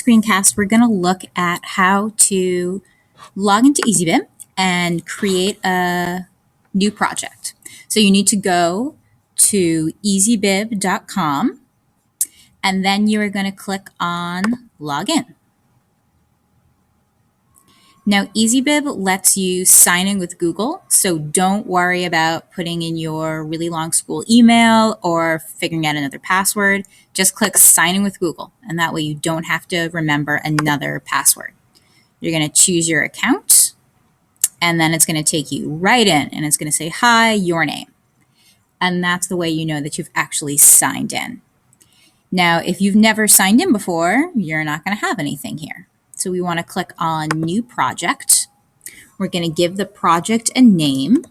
screencast, we're going to look at how to log into EasyBib and create a new project. So you need to go to easybib.com, and then you are going to click on Login. Now, EasyBib lets you sign in with Google, so don't worry about putting in your really long school email or figuring out another password. Just click Sign in with Google, and that way you don't have to remember another password. You're going to choose your account, and then it's going to take you right in, and it's going to say, hi, your name. And that's the way you know that you've actually signed in. Now, if you've never signed in before, you're not going to have anything here. So we want to click on New Project. We're going to give the project a name.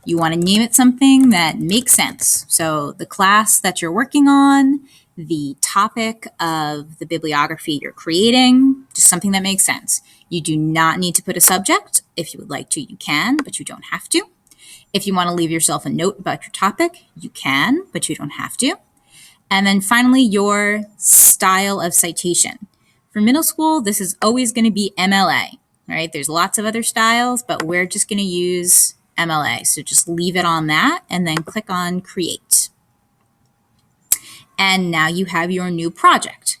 You want to name it something that makes sense. So the class that you're working on, the topic of the bibliography you're creating, just something that makes sense. You do not need to put a subject. If you would like to, you can, but you don't have to. If you want to leave yourself a note about your topic, you can, but you don't have to. And then finally, your style of citation. For middle school, this is always going to be MLA, right? There's lots of other styles, but we're just going to use MLA. So just leave it on that and then click on Create. And now you have your new project.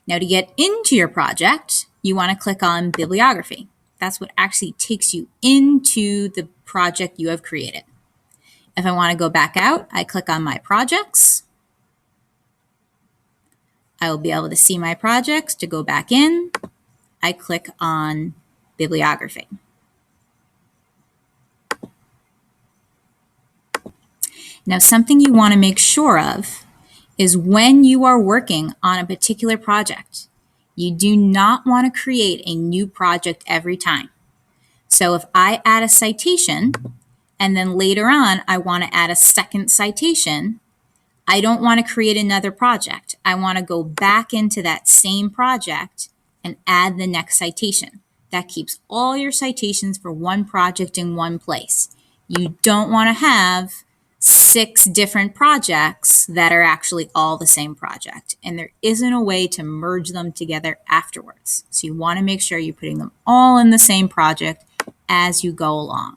Now to get into your project, you want to click on Bibliography. That's what actually takes you into the project you have created. If I want to go back out, I click on My Projects. I will be able to see my projects. To go back in, I click on Bibliography. Now, something you want to make sure of is when you are working on a particular project, you do not want to create a new project every time. So if I add a citation and then later on I want to add a second citation, I don't want to create another project. I want to go back into that same project and add the next citation. That keeps all your citations for one project in one place. You don't want to have 6 different projects that are actually all the same project, and there isn't a way to merge them together afterwards. So you want to make sure you're putting them all in the same project as you go along.